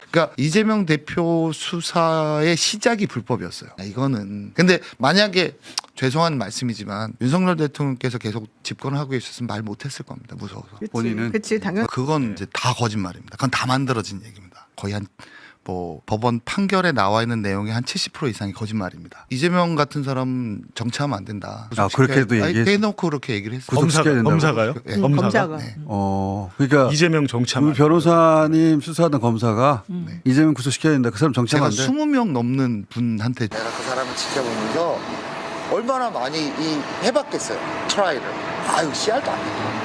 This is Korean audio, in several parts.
그러니까 이재명 대표 수사의 시작이 불법이었어요. 이거는 근데 만약에 죄송한 말씀이지만 윤석열 대통령께서 계속 집권을 하고 계셨으면 말 못했을 겁니다. 무서워서. 본인은 그치 당연. 그건 이제 다 거짓말입니다. 그건 다 만들어진 얘기입니다. 거의 한 뭐 법원 판결에 나와 있는 내용의 한 70% 이상이 거짓말입니다. 이재명 같은 사람 정치하면 안 된다. 아, 그렇게도 얘기했어요? 해놓고 그렇게 얘기를 했어요. 구속시켜야 된다고? 검사가요? 네. 검사가. 네. 그러니까 이재명 정치하면 우리 변호사님 수사하던 검사가 이재명 구속시켜야 된다. 그 사람 정치하면 제가 안 돼. 20명 넘는 분한테 내가 그 사람을 지켜보면서 얼마나 많이 해봤겠어요. 트라이를. 아유 씨알도 안 돼.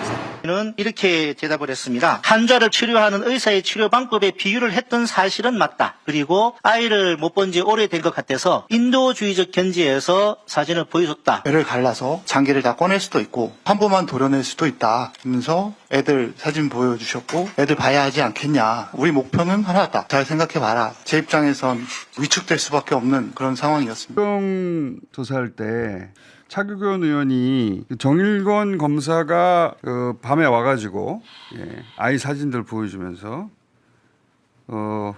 는 이렇게 대답을 했습니다. 환자를 치료하는 의사의 치료 방법에 비유를 했던 사실은 맞다. 그리고 아이를 못 본 지 오래된 것 같아서 인도주의적 견지에서 사진을 보여줬다. 애를 갈라서 장기를 다 꺼낼 수도 있고 환부만 도려낼 수도 있다 하면서 애들 사진 보여주셨고 애들 봐야 하지 않겠냐. 우리 목표는 하나다. 잘 생각해봐라. 제 입장에선 위축될 수밖에 없는 그런 상황이었습니다. 경 조사할 때 차규근 의원이 정일권 검사가 밤에 와가지고 아이 사진들 보여주면서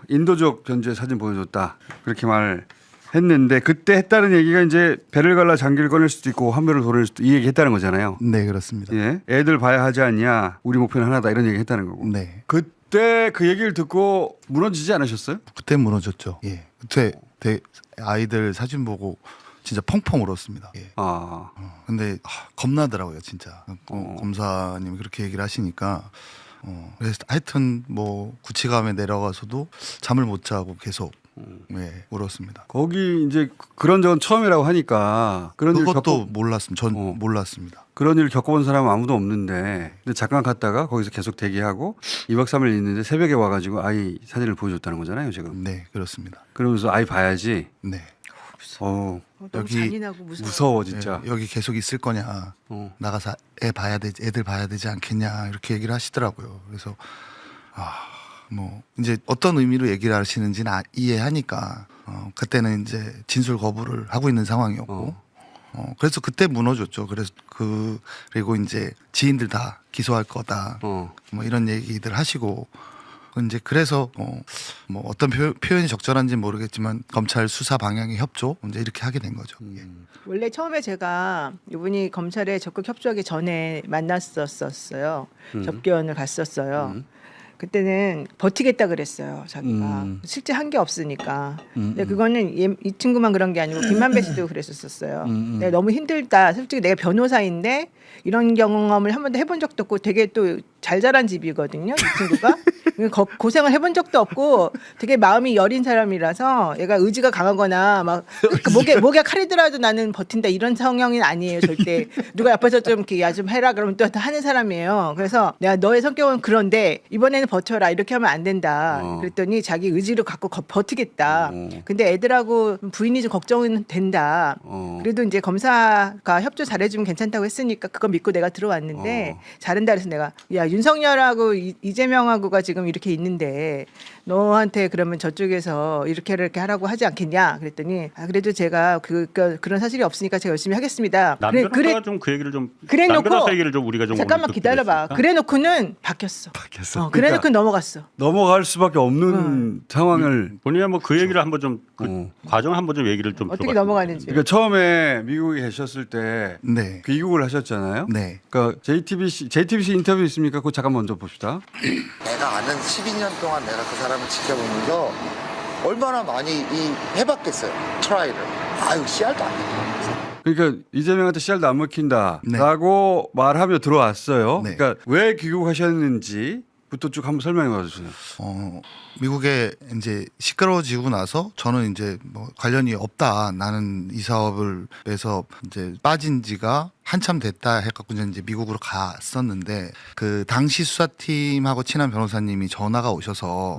인도적 견제 사진 보여줬다 그렇게 말했는데 그때 했다는 얘기가 이제 배를 갈라 장기를 꺼낼 수도 있고 환부를 도낼 수도 이 얘기 했다는 거잖아요. 네 그렇습니다. 예, 애들 봐야 하지 않냐 우리 목표는 하나다 이런 얘기 했다는 거고. 네 그때 그 얘기를 듣고 무너지지 않으셨어요? 그때 무너졌죠. 예 그때 아이들 사진 보고 진짜 펑펑 울었습니다. 예. 근데 겁나더라고요, 진짜. 검사님이 그렇게 얘기를 하시니까. 그래서 하여튼 뭐 구치감에 내려가서도 잠을 못 자고 계속 울었습니다. 거기 이제 그런 적은 처음이라고 하니까 그런 일 그것도 몰랐습니다. 전 몰랐습니다. 그런 일 겪어본 사람은 아무도 없는데 근데 잠깐 갔다가 거기서 계속 대기하고 2박 3일 있는데 새벽에 와가지고 아이 사진을 보여줬다는 거잖아요, 지금. 네, 그렇습니다. 그러면서 아이 봐야지. 네. 너무 여기 잔인하고 무서워 진짜. 여기 계속 있을 거냐? 나가서 애들 봐야 되지 않겠냐? 이렇게 얘기를 하시더라고요. 그래서 뭐 이제 어떤 의미로 얘기를 하시는지는 이해하니까 그때는 이제 진술 거부를 하고 있는 상황이었고 그래서 그때 무너졌죠. 그래서 그리고 이제 지인들 다 기소할 거다. 뭐 이런 얘기들 하시고 이제 그래서 뭐 어떤 표현이 적절한지는 모르겠지만 검찰 수사 방향의 협조 이제 이렇게 하게 된 거죠. 예. 원래 처음에 제가 이분이 검찰에 적극 협조하기 전에 만났었어요. 접견을 갔었어요. 그때는 버티겠다 그랬어요. 자기가 실제 한 게 없으니까. 근데 그거는 이 친구만 그런 게 아니고 김만배 씨도 그랬었어요. 내가 너무 힘들다. 솔직히 내가 변호사인데 이런 경험을 한 번도 해본 적도 없고 되게 또 잘 자란 집이거든요. 이 친구가 고생을 해본 적도 없고 되게 마음이 여린 사람이라서 얘가 의지가 강하거나 막 목에 칼이 들어도 나는 버틴다 이런 성향은 아니에요. 절대 누가 옆에서 좀 이렇게 야 좀 해라 그러면 또 하는 사람이에요. 그래서 내가 너의 성격은 그런데 이번에는 버텨라 이렇게 하면 안 된다. 그랬더니 자기 의지를 갖고 버티겠다. 근데 애들하고 부인이 좀 걱정은 된다. 그래도 이제 검사가 협조 잘해주면 괜찮다고 했으니까 그거 믿고 내가 들어왔는데 잘한다 그래서 내가 야 윤석열하고 이재명하고가 지금 이렇게 있는데 너한테 그러면 저쪽에서 이렇게 하라고 하지 않겠냐 그랬더니 그래도 제가 그런 사실이 없으니까 제가 열심히 하겠습니다. 남 변호사가 좀 그 얘기를 좀 그래놓고 남 변호사 얘기를 좀 우리가 좀 잠깐만 기다려봐. 그래놓고는 바뀌었어. 바뀌었어. 그래놓고 넘어갔어. 넘어갈 수밖에 없는 상황을. 본인이 뭐 그 얘기를 한번 좀 그 과정을 한번 좀 얘기를 좀 어떻게 들어봤으면 넘어가는지. 그러니까 처음에 미국에 계셨을 때 네. 귀국을 하셨잖아요. 네. 그러니까 JTBC 인터뷰 있습니까? 그거 잠깐 먼저 봅시다. 내가 아는 12년 동안 내가 그 사람을 지켜보면서 얼마나 많이 해봤겠어요. 트라이를. 아유 씨알도 안 돼. 그러니까 이재명한테 씨알도 안 먹힌다라고 말하며 들어왔어요. 네. 그러니까 왜 귀국하셨는지부터 쭉 한번 설명해 봐주세요. 미국에 이제 시끄러워지고 나서 저는 이제 뭐 관련이 없다. 나는 이 사업을 해서 이제 빠진 지가 한참 됐다 해갖고 이제 미국으로 갔었는데 그 당시 수사팀하고 친한 변호사님이 전화가 오셔서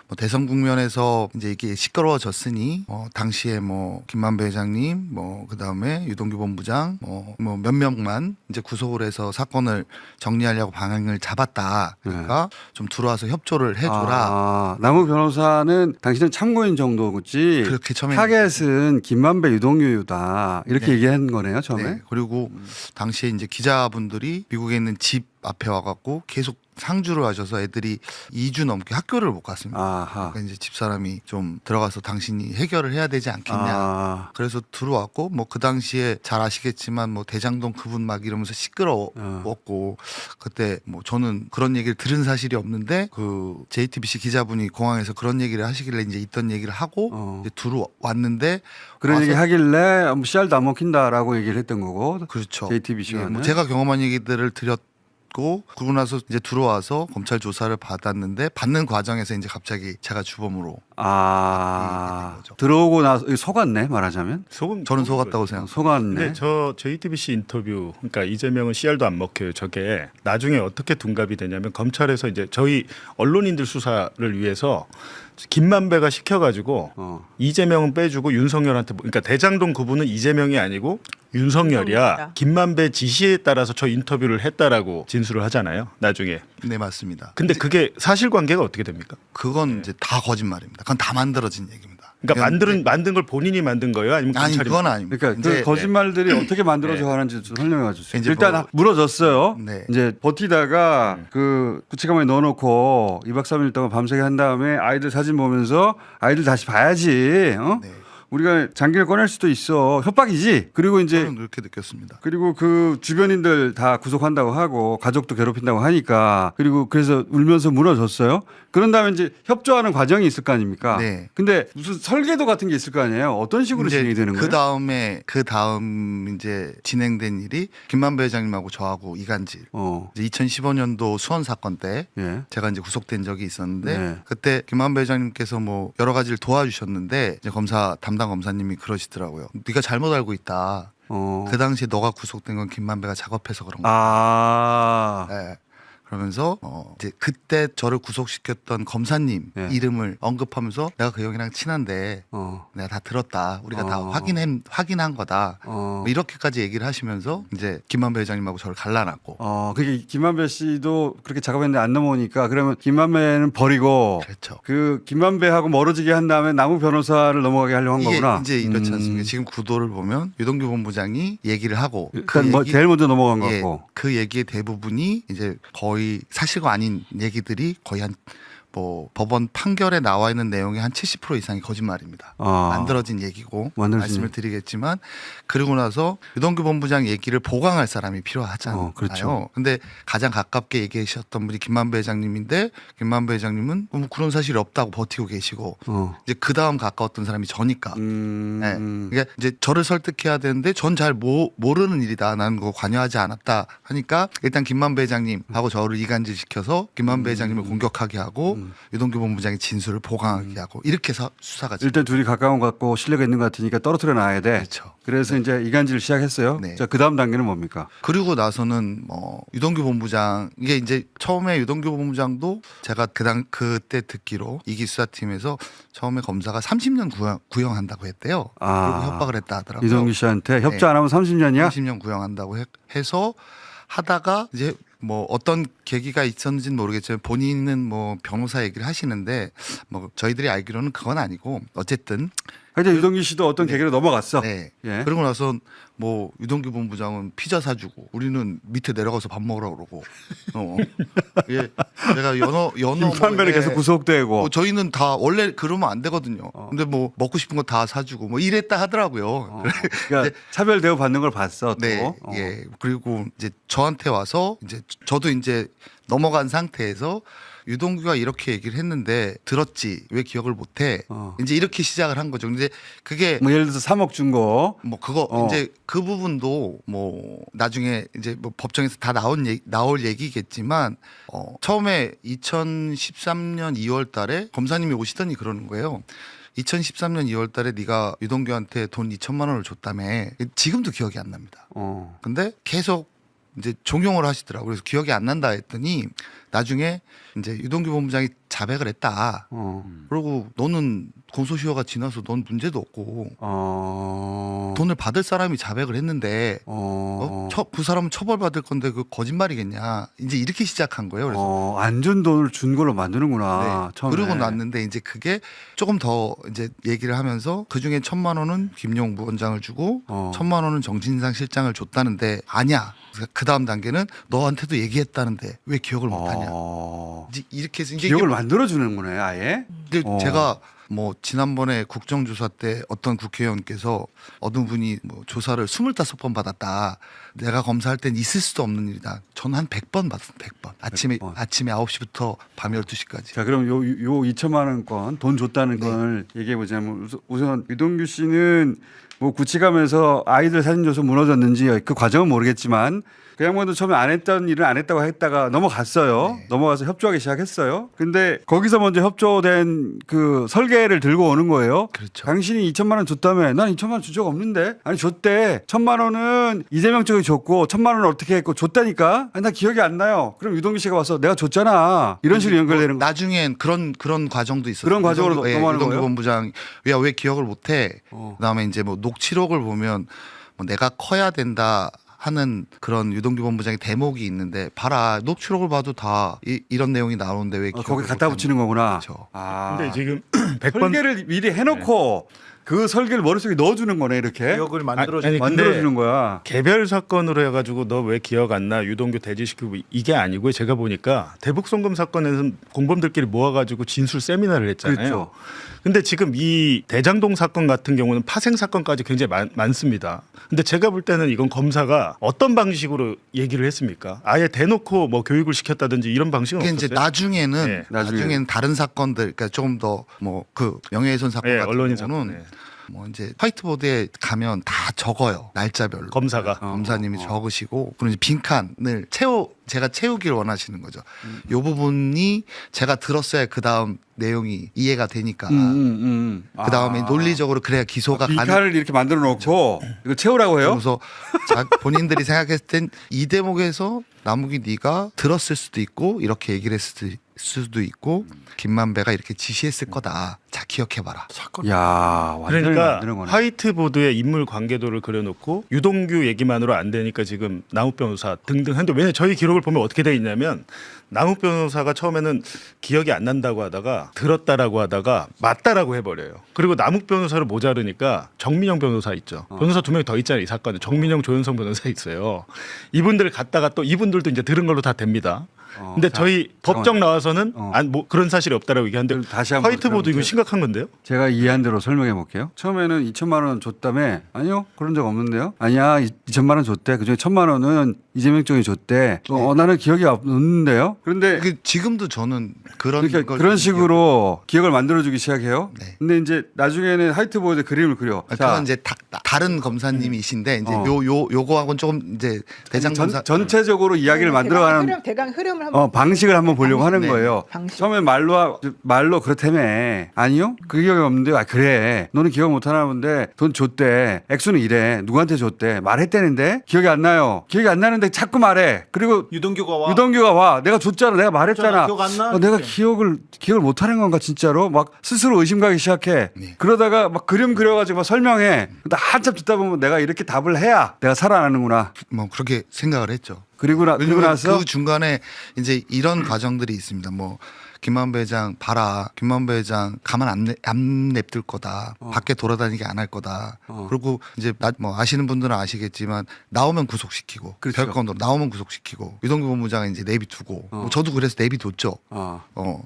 뭐 대선 국면에서 이제 이게 시끄러워졌으니 당시에 뭐 김만배 회장님 뭐 그다음에 유동규 본부장 뭐 몇 명만 이제 구속을 해서 사건을 정리하려고 방향을 잡았다. 그러니까 좀 들어와서 협조를 해줘라. 남욱 변호사는 당신은 참고인 정도지. 그렇게 처음에 타겟은 김만배 유동규다 이렇게 얘기한 거네요 처음에. 네. 그리고 당시에 이제 기자분들이 미국에 있는 집 앞에 와갖고 계속 상주를 하셔서 애들이 2주 넘게 학교를 못 갔습니다. 아하. 그러니까 이제 집사람이 좀 들어가서 당신이 해결을 해야 되지 않겠냐. 아. 그래서 들어왔고 뭐 그 당시에 잘 아시겠지만 뭐 대장동 그분 막 이러면서 시끄러웠고 그때 뭐 저는 그런 얘기를 들은 사실이 없는데 그 JTBC 기자분이 공항에서 그런 얘기를 하시길래 이제 있던 얘기를 하고 이제 들어왔는데 그런 와서 얘기 하길래 뭐 씨알도 안 먹힌다라고 얘기를 했던 거고. 그렇죠. JTBC가 예, 뭐 제가 경험한 얘기들을 드렸고 그러고 나서 이제 들어와서 검찰 조사를 받았는데 받는 과정에서 이제 갑자기 제가 주범으로 아. 된 거죠. 들어오고 나서 속았네 말하자면. 저는 속았다고 생각합니다. 속았네. 근데 저 JTBC 인터뷰, 그러니까 이재명은 씨알도 안 먹혀요. 저게 나중에 어떻게 둔갑이 되냐면 검찰에서 이제 저희 언론인들 수사를 위해서 김만배가 시켜가지고 이재명은 빼주고 윤석열한테, 그러니까 대장동 그분은 이재명이 아니고 윤석열이야. 윤석열이다. 김만배 지시에 따라서 저 인터뷰를 했다라고 진술을 하잖아요. 나중에. 네 맞습니다. 근데 그게 사실관계가 어떻게 됩니까? 그건 이제 다 거짓말입니다. 그건 다 만들어진 얘기입니다. 그러니까 이건 만든 걸 본인이 만든 거예요? 아니면 아니 검찰이? 그건 아닙니다. 그러니까 이제 그 거짓말들이 어떻게 만들어져 하는지 좀 설명해 주세요. 이제 일단 뭐- 물어줬어요. 네. 이제 버티다가 그 구치감에 넣어놓고 2박 3일 동안 밤새게 한 다음에 아이들 사진 보면서 아이들 다시 봐야지. 어? 네. 우리가 장기를 꺼낼 수도 있어. 협박이지. 그리고 이제 저는 그렇게 느꼈습니다. 그리고 그 주변인들 다 구속한다고 하고 가족도 괴롭힌다고 하니까 그리고 그래서 울면서 물어줬어요. 그런 다음에 이제 협조하는 과정이 있을 거 아닙니까? 네. 근데 무슨 설계도 같은 게 있을 거 아니에요. 어떤 식으로 진행이 되는 거예요? 그 다음 이제 진행된 일이 김만배 회장님하고 저하고 이간질. 이제 2015년도 수원 사건 때 예. 제가 이제 구속된 적이 있었는데 네. 그때 김만배 회장님께서 뭐 여러 가지를 도와주셨는데 이제 담당 검사님이 그러시더라고요. 네가 잘못 알고 있다. 그 당시에 너가 구속된 건 김만배가 작업해서 그런 거야. 아. 네. 그러면서 이제 그때 저를 구속시켰던 검사님 네. 이름을 언급하면서 내가 그 형이랑 친한데 내가 다 들었다. 우리가 다 확인한 거다. 뭐 이렇게까지 얘기를 하시면서 이제 김만배 회장님하고 저를 갈라놨고. 그게 김만배 씨도 그렇게 작업했는데 안 넘어오니까 그러면 김만배는 버리고 그렇죠. 그 김만배하고 멀어지게 한 다음에 남우 변호사를 넘어가게 하려고 한 이게 거구나. 이제 이렇지 않습니까? 지금 구도를 보면 유동규 본부장이 얘기를 하고 일단 뭐 제일 먼저 넘어간 것 예, 같고. 그 얘기의 대부분이 이제 거의 사실과 아닌 얘기들이 거의 한 뭐 법원 판결에 나와 있는 내용의 한 70% 이상이 거짓말입니다. 만들어진 얘기고 말씀을 드리겠지만 그러고 나서 유동규 본부장 얘기를 보강할 사람이 필요하잖아요. 그렇죠. 근데 가장 가깝게 얘기하셨던 분이 김만배 회장님인데 김만배 회장님은 뭐 그런 사실이 없다고 버티고 계시고 이제 그 다음 가까웠던 사람이 저니까. 네. 그러니까 이제 저를 설득해야 되는데 전 잘 모르는 일이다. 나는 그거 관여하지 않았다 하니까 일단 김만배 회장님하고 저를 이간질 시켜서 김만배 회장님을 공격하게 하고 유동규 본부장의 진술을 보강하게 하고 이렇게 해서 수사가 일단 둘이 가까운 것 같고 신뢰가 있는 것 같으니까 떨어뜨려 놔야 돼. 그렇죠. 그래서 이제 이간질을 시작했어요. 네. 자, 그 다음 단계는 뭡니까? 그리고 나서는 유동규 본부장 이게 이제 처음에 유동규 본부장도 제가 그때 듣기로 이기 수사팀에서 처음에 검사가 30년 구형한다고 했대요. 그리고 협박을 했다 하더라고요. 유동규 씨한테 협조 안 하면 30년이야? 30년 구형한다고 해서 하다가 이제 뭐 어떤 계기가 있었는지는 모르겠지만 본인은 뭐 변호사 얘기를 하시는데 뭐 저희들이 알기로는 그건 아니고 어쨌든 근데 유동규 씨도 어떤 계기로 넘어갔어. 네. 예. 그러고 나서 뭐 유동규 본부장은 피자 사주고 우리는 밑에 내려가서 밥 먹으라 그러고 예, 내가 연어 김만배는 계속 구속되고. 저희는 다 원래 그러면 안 되거든요. 근데 뭐 먹고 싶은 거 다 사주고 뭐 이랬다 하더라고요. 그러니까 차별 대우 받는 걸 봤어. 또. 네, 예. 그리고 이제 저한테 와서 이제 저도 이제 넘어간 상태에서 유동규가 이렇게 얘기를 했는데 들었지 왜 기억을 못해? 이제 이렇게 시작을 한 거죠. 근데 그게 뭐 예를 들어서 3억 준 거. 뭐 그거 이제 그 부분도 뭐 나중에 이제 뭐 법정에서 다 나올 얘기겠지만 처음에 2013년 2월달에 검사님이 오시더니 그러는 거예요. 2013년 2월달에 네가 유동규한테 돈 2천만 원을 줬다며. 지금도 기억이 안 납니다. 근데 계속 이제 종용을 하시더라고요. 그래서 기억이 안 난다 했더니 나중에 이제 유동규 본부장이 자백을 했다. 그리고 너는 공소시효가 지나서 넌 문제도 없고 어. 돈을 받을 사람이 자백을 했는데 그 사람은 처벌받을 건데 그 거짓말이겠냐. 이제 이렇게 시작한 거예요. 그래서 안 준 돈을 준 걸로 만드는구나. 처음에. 그러고 났는데 이제 그게 조금 더 이제 얘기를 하면서 그 중에 1,000만 원은 김용 부원장을 주고 1,000만 원은 정진상 실장을 줬다는데 아니야. 그 다음 단계는 너한테도 얘기했다는데 왜 기억을 못하냐. 이제 이렇게 해서 이제 기억을 이게 만들어 주는 거네, 아예. 근데 제가 뭐 지난번에 국정조사 때 어떤 국회의원께서 어떤 분이 뭐 조사를 25번 받았다. 내가 검사할 땐 있을 수도 없는 일이다. 저는 한 100번 받았어요. 100번. 아침에 9시부터 밤 12시까지. 자, 그럼 요 2천만 원권 돈 줬다는 걸 얘기해 보자면 우선 유동규 씨는 뭐 구치감에서 아이들 사진 줘서 무너졌는지 그 과정은 모르겠지만 그 양반도 처음에 안 했던 일을 안 했다고 했다가 넘어갔어요. 네. 넘어가서 협조하기 시작했어요. 근데 거기서 먼저 협조된 그 설계를 들고 오는 거예요. 그렇죠. 당신이 2천만 원 줬다며. 난 2천만 원 준 적 없는데. 아니 줬대. 1,000만 원은 이재명 쪽이 줬고 1,000만 원은 어떻게 했고 줬다니까. 아니 나 기억이 안 나요. 그럼 유동규 씨가 와서 내가 줬잖아. 이런 식으로 연결되는 거. 나중엔 그런 과정도 있었어요. 그런 과정으로 넘어가는 유동규 거예요? 본부장 왜 기억을 못해? 그다음에 이제 뭐 녹취록을 보면 뭐 내가 커야 된다. 하는 그런 유동규 본부장의 대목이 있는데 봐라 녹취록을 봐도 다 이런 내용이 나오는데 왜 거기 갖다 붙이는 거구나. 그렇죠. 근데 지금 100번 설계를 미리 해놓고 그 설계를 머릿속에 넣어주는 거네 이렇게. 기억을 만들어 아니, 만들어주는 거야. 개별 사건으로 해가지고 너 왜 기억 안 나? 유동규 대지시키고 이게 아니고요. 제가 보니까 대북송금 사건에서는 공범들끼리 모아가지고 진술 세미나를 했잖아요. 그렇죠. 근데 지금 이 대장동 사건 같은 경우는 파생 사건까지 굉장히 많습니다. 근데 제가 볼 때는 이건 검사가 어떤 방식으로 얘기를 했습니까? 아예 대놓고 뭐 교육을 시켰다든지 이런 방식은 이게 없었어요. 이제 나중에는 네. 나중에는 다른 사건들 그러니까 조금 더 뭐 그 명예훼손 사건 네, 같은 언론인 경우는 사건, 네. 뭐 이제 화이트보드에 가면 다 적어요 날짜별로 검사가 검사님이 적으시고 그리고 이제 빈칸을 제가 채우길 원하시는 거죠. 요 부분이 제가 들었어야 그 다음 내용이 이해가 되니까 그 다음에 논리적으로 그래야 기소가 빈칸을 이렇게 만들어 놓고 이거 채우라고 해요? 그래서 본인들이 생각했을 땐 이 대목에서 남욱이 네가 들었을 수도 있고 이렇게 얘기를 했을 수도 있고 김만배가 이렇게 지시했을 거다. 자 기억해봐라. 야, 완전히 그러니까 만드는 거네. 화이트보드에 인물 관계도를 그려놓고 유동규 얘기만으로 안 되니까 지금 남욱 변호사 등등 한데 왜냐면 저희 기록을 보면 어떻게 돼 있냐면 남욱 변호사가 처음에는 기억이 안 난다고 하다가 들었다라고 하다가 맞다라고 해버려요. 그리고 남욱 변호사를 모자르니까 정민영 변호사 있죠. 변호사 2명 더 있잖아요. 이 사건에 정민영 조현성 변호사 있어요. 이분들을 갖다가 또 이분들도 이제 들은 걸로 다 됩니다. 근데 저희 법정 나와서는 뭐 그런 사실이 없다라고 얘기하는데 그럼 다시 한번 화이트보드 이거 심각한 건데요? 제가 이해한 대로 설명해 볼게요. 처음에는 2천만 원 줬다며? 아니요, 그런 적 없는데요. 아니야, 2천만 원 줬대. 그중에 1,000만 원은 이재명 쪽이 줬대. 나는 기억이 없는데요. 그런데 지금도 저는 그러니까 그런 식으로 기억을 만들어주기 시작해요. 네. 근데 이제 나중에는 화이트보드에 그림을 그려. 그건 이제 다른 검사님이신데 이제 요거하고는 조금 이제 대장 검사 전체적으로 이야기를 만들어가는 대강 흐름을 한번 방식을 한번 보려고 하는 네. 거예요. 방식. 처음에 말로 그렇다며. 아니요, 그 기억이 없는데. 아 그래, 너는 기억 못하나 본데 돈 줬대. 액수는 이래. 누구한테 줬대. 말했다는데 기억이 안 나요. 기억이 안 나는데 자꾸 말해. 그리고 유동규가 와. 내가 줬잖아. 내가 말했잖아. 기억 안 나? 내가 기억을 못하는 건가 진짜로? 막 스스로 의심가기 시작해. 네. 그러다가 막 그림 그려가지고 막 설명해. 나 한참 듣다 보면 내가 이렇게 답을 해야 내가 살아나는구나. 뭐 그렇게 생각을 했죠. 그리고 나서 그 중간에 이제 이런 과정들이 있습니다. 뭐 김만배 회장 봐라. 김만배 회장 가만 안 냅둘 거다. 밖에 돌아다니게 안 할 거다. 그리고 이제 뭐 아시는 분들은 아시겠지만 나오면 구속시키고 그렇죠. 별건으로 나오면 구속시키고 유동규 본부장은 이제 내비두고 뭐 저도 그래서 내비뒀죠.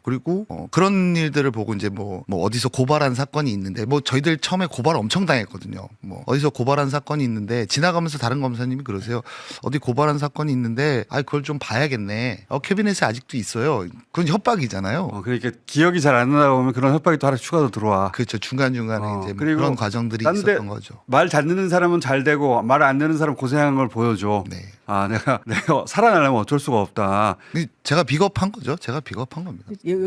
그리고 그런 일들을 보고 이제 뭐 어디서 고발한 사건이 있는데 뭐 저희들 처음에 고발 엄청 당했거든요. 뭐 어디서 고발한 사건이 있는데 지나가면서 다른 검사님이 그러세요. 어디 고발한 사건이 있는데 그걸 좀 봐야겠네. 캐비넷에 아직도 있어요. 그건 협박이잖아요. 그러니까 기억이 잘 안 나다 보면 그런 협박이 또 하나 추가로 들어와. 그렇죠. 중간중간에 이제 뭐 그리고 그런 과정들이 딴 데 있었던 거죠. 말 잘 듣는 사람은 잘 되고 말 안 듣는 사람 고생하는 걸 보여줘. 네. 내가 살아나려면 어쩔 수 없다. 제가 비겁한 거죠. 제가 비겁한 겁니다.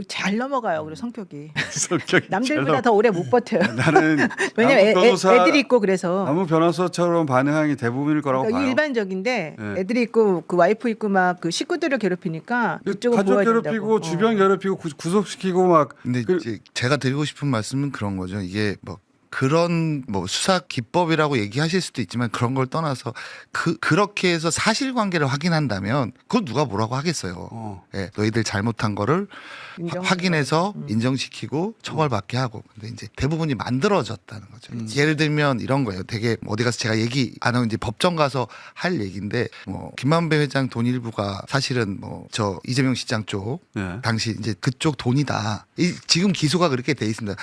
잘 넘어가요. 그리고 성격이 성격이 남들보다 더 오래 못 버텨요. 나는 왜냐면 남욱 변호사- 애들이 있고 그래서 남욱 변호사처럼 반응하기 대부분일 거라고 그러니까 봐요. 일반적인데 네. 애들이 있고 그 와이프 있고 막 그 식구들을 괴롭히니까 그쪽은 가족 보호해야 괴롭히고 된다고. 주변 괴롭히고 괴롭히고 구속시키고 막 근데 이제 제가 드리고 싶은 말씀은 그런 거죠. 이게 뭐 그런 뭐 수사 기법이라고 얘기하실 수도 있지만 그런 걸 떠나서 그렇게 해서 사실관계를 확인한다면 그건 누가 뭐라고 하겠어요. 예, 너희들 잘못한 거를 확인해서 인정시키고 처벌받게 하고. 근데 이제 대부분이 만들어졌다는 거죠. 예를 들면 이런 거예요. 되게 어디 가서 제가 얘기 안 하고 이제 법정 가서 할 얘기인데 뭐 김만배 회장 돈 일부가 사실은 뭐 저 이재명 시장 쪽 네. 당시 이제 그쪽 돈이다. 지금 기소가 그렇게 돼 있습니다.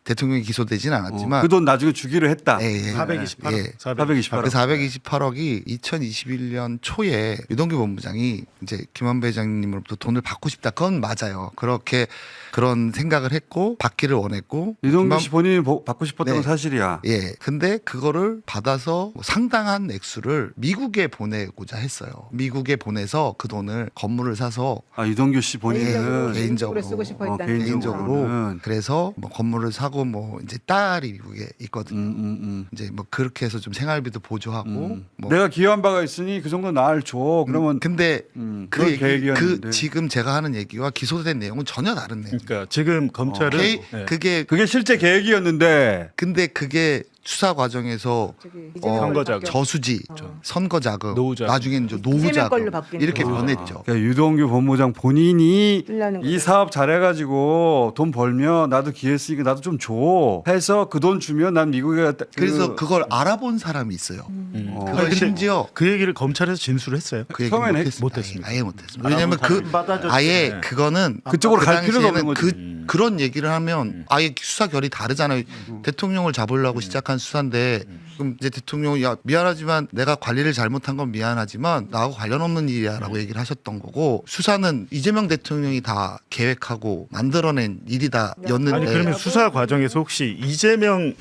대통령이 기소되진 않았지만 그 돈 나중에 주기로 했다. 예, 예. 428억. 예. 428억. 그 428억이 2021년 초에 유동규 본부장이 이제 김만배 회장님으로부터 돈을 받고 싶다. 그건 맞아요. 그렇게 그런 생각을 했고 받기를 원했고 이동규 씨 본인이 받고 싶었던 네. 건 사실이야. 예. 근데 그거를 받아서 상당한 액수를 미국에 보내고자 했어요. 미국에 보내서 그 돈을 건물을 사서 아 이동규 씨 본인은 개인적으로 쓰고 싶어 했다는 개인적으로 개인적으로는. 그래서 뭐 건물을 사고 뭐 이제 딸이 미국에 있거든요. 이제 뭐 그렇게 해서 좀 생활비도 보조하고 뭐 내가 기여한 바가 있으니 그 정도 나를 줘. 그러면 근데 그런 그 얘기, 계획이었는데. 지금 제가 하는 얘기와 기소된 내용은 전혀 다른 내용. 그러니까 지금 검찰은 네. 그게 실제 계획이었는데 근데 그게 수사 과정에서 선거 자금. 저수지, 선거 자금, 노후 자금. 나중에는 이제 노후 이재명 걸로 자금 바뀌는 이렇게 거죠. 변했죠. 그러니까 유동규 본부장 본인이 쓰려는 이 거죠. 사업 잘해가지고 돈 벌면 나도 기회했으니까 나도 좀 줘 해서 그 돈 주면 난 미국에 갔다. 그래서 그걸 알아본 사람이 있어요. 그걸 근데 심지어 그 얘기를 검찰에서 진술했어요. 그 얘기 처음에는 못했습니다. 아예 못했습니다. 왜냐하면 그 받아줬지. 아예 그거는 그쪽으로 그 갈 필요가 당시에는 없는 거지. 그런 얘기를 하면 아예 수사 결이 다르잖아요. 대통령을 잡으려고 시작한 수사인데 그럼 이제 대통령이 야 미안하지만 내가 관리를 잘못한 건 미안하지만 나하고 관련 없는 일이야라고 얘기를 하셨던 거고 수사는 이재명 대통령이 다 계획하고 만들어낸 일이다였는데 아니 그러면 수사 과정에서 혹시 이재명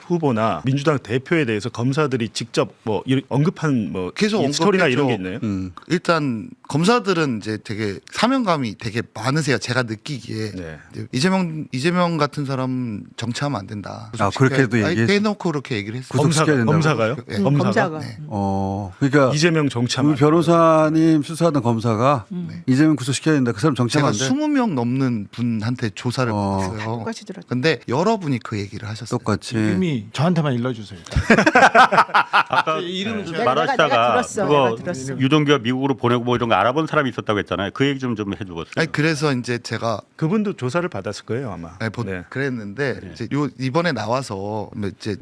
후보나 민주당 대표에 대해서 검사들이 직접 뭐 언급한 뭐 계속 이 스토리나 이런 게 언급했죠. 있나요? 일단 검사들은 이제 되게 사명감이 되게 많으세요. 제가 느끼기에 네. 이제 이재명 같은 사람 정치하면 안 된다. 아, 그렇게도 아니, 얘기했어? 대놓고 그렇게 얘기를 했어요. 구속시켜야 된다고? 검사가요? 네. 검사가 네. 그러니까 이재명 정치하면 우리 변호사님 수사하던 검사가 이재명 구속시켜야 된다. 그 사람 정치하면 제가 안 돼. 20명 넘는 분한테 조사를 받았어요. 똑같이 들었죠. 근데 여러분이 그 얘기를 하셨어요. 똑같이. 이미 저한테만 일러주세요. 아까 이름은 좀- 내가 말하시다가 들었어. 그거 내가 들었어. 유동규가 미국으로 보내고 뭐 이런 거 알아본 사람이 있었다고 했잖아요. 그 얘기 좀 해주었어요. 아니 그래서 이제 제가 그분도 조사를 받았을 거예요 아마. 네, 그랬는데 이제 이번에 나와서 이제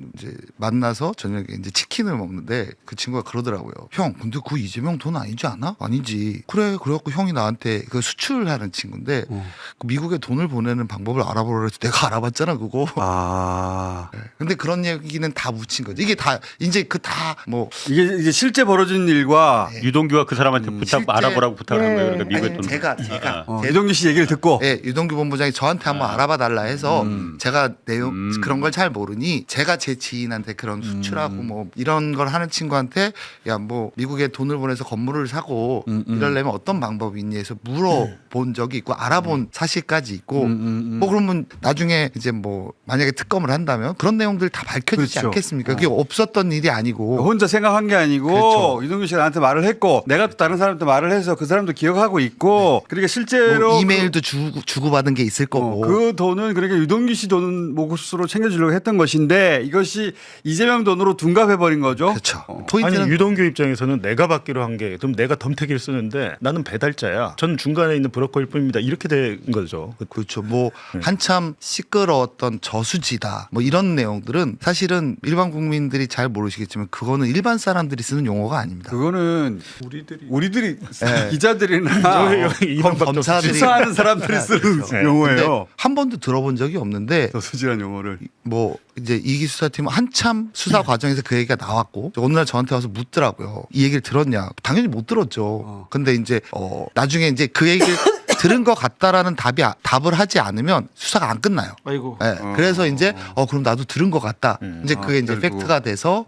만나서 저녁에 이제 치킨을 먹는데 그 친구가 그러더라고요. 형, 근데 그 이재명 돈 아니지 않아? 아니지. 그래, 그래갖고 형이 나한테 그 수출하는 친구인데 그 미국에 돈을 보내는 방법을 알아보라 그래서 내가 알아봤잖아 그거. 아 네. 근데 그런 얘기는 다 묻힌 거죠. 이게 다 이제 그 다 뭐 이게 실제 벌어진 일과 유동규가 그 사람한테 실제- 알아보라고 부탁을 한 거예요. 네. 그러니까 미국에 아니, 돈. 제가 이동규 씨 얘기를 듣고 예, 유동규 본부장이 저한테 한번 알아봐 달라 해서 제가 내용 그런 걸 잘 모르니 제가 제 지인한테 그런 수출하고 뭐 이런 걸 하는 친구한테 야 뭐 미국에 돈을 보내서 건물을 사고 이러려면 어떤 방법이 있니 해서 물어본 적이 있고 알아본 사실까지 있고 뭐 그러면 나중에 이제 뭐 만약에 특검을 한다면 그런 내용들 다 밝혀지지 그렇죠. 않겠습니까? 그게 없었던 일이 아니고 혼자 생각한 게 아니고 그렇죠. 이동규 씨가 나한테 말을 했고 내가 또 다른 사람한테 말을 해서 그 사람도 기억하고 있고 그러니까 실제로 뭐 이메일도 주고받은 게 있을 거고 그 돈은 그러니까 유동규 씨 돈 몫으로 챙겨주려고 했던 것인데 이것이 이재명 돈으로 둔갑해버린 거죠. 그렇죠. 아니 포인트는 유동규 입장에서는 내가 받기로 한 게 그럼 내가 덤태기를 쓰는데 나는 배달자야. 저는 중간에 있는 브로커일 뿐입니다. 이렇게 된 거죠. 그렇죠. 뭐 한참 시끄러웠던 저수지다. 뭐 이런 내용들은 사실은 일반 국민들이 잘 모르시겠지만 그거는 일반 사람들이 쓰는 용어가 아닙니다. 그거는 우리들이 네. 기자들이나 여기 이명박도 검사들이 수사하는 사람들이 쓰는 네. 용어예요. 근데 한 번도 들어본 적이 없는데 저수지란 용어를. 뭐 이제 이기 수사팀은 한참 수사 과정에서 그 얘기가 나왔고 어느 날 저한테 와서 묻더라고요. 이 얘기를 들었냐? 당연히 못 들었죠. 근데 이제 나중에 이제 그 얘기를 들은 것 같다라는 답을 하지 않으면 수사가 안 끝나요. 아이고. 네, 그래서 이제 그럼 나도 들은 것 같다. 이제 그게 이제 결국. 팩트가 돼서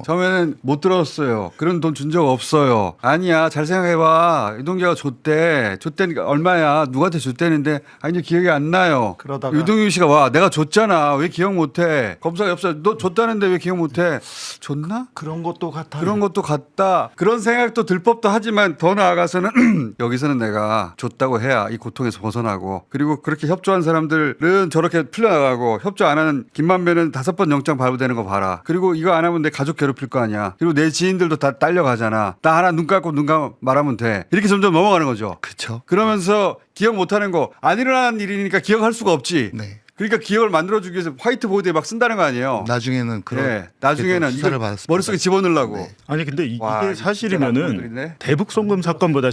처음에는 못 들었어요. 그런 돈 준 적 없어요. 아니야. 잘 생각해봐. 이동규가 줬대. 줬대니까 얼마야. 누구한테 줬대는데 아니 기억이 안 나요. 그러다가- 유동규 씨가 와 내가 줬잖아. 왜 기억 못해. 검사가 옆에서 너 줬다는데 왜 기억 못해. 줬나? 그런 것도 같아. 그런 것도 같다. 그런 생각도 들 법도 하지만 더 나아가서는 여기서는 내가 줬다고 협조하고 해야 이 고통에서 벗어나고 그리고 그렇게 협조한 사람들은 저렇게 풀려나가고 협조 안 하는 김만배는 5번 영장 발부되는 거 봐라. 그리고 이거 안 하면 내 가족 괴롭힐 거 아니야. 그리고 내 지인들도 다 딸려가잖아. 나 하나 눈 감고 눈 감고 말하면 돼. 이렇게 점점 넘어가는 거죠. 그렇죠. 그러면서 기억 못하는 거 안 일어난 일이니까 기억할 수가 없지. 네. 그러니까 기억을 만들어주기 위해서 화이트보드에 막 쓴다는 거 아니에요. 나중에는 그런 네, 나중에는 수사를 이걸 받았습니다. 머릿속에 집어넣으려고. 네. 아니 근데 와, 이게 진짜 사실이면은 나쁜 대북 송금 사건보다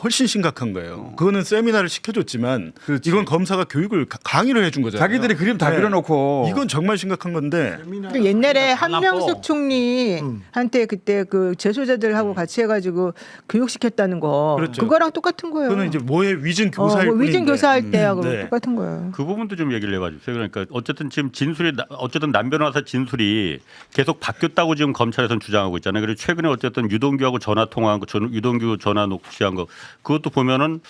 훨씬 심각한 거예요. 그거는 세미나를 시켜줬지만 그렇지. 이건 검사가 교육을 강의를 해준 거잖아요. 자기들이 그림 다 네. 그려놓고 이건 정말 심각한 건데 그 옛날에 한명숙 총리한테 그때 그 재소자들하고 같이 해가지고 교육시켰다는 거 그렇죠. 그거랑 똑같은 거예요. 그거는 이제 뭐의 위증 교사일 뭐 위증 뿐인데. 교사할 때하고 네. 똑같은 거예요. 그 부분도 좀 얘기를 해봐주세요. 그러니까 어쨌든 지금 진술이 어쨌든 남 변호사 진술이 계속 바뀌었다고 지금 검찰에서는 주장하고 있잖아요. 그리고 최근에 어쨌든 유동규하고 전화 통화한 거, 유동규 전화 녹취한 거 그것도 보면은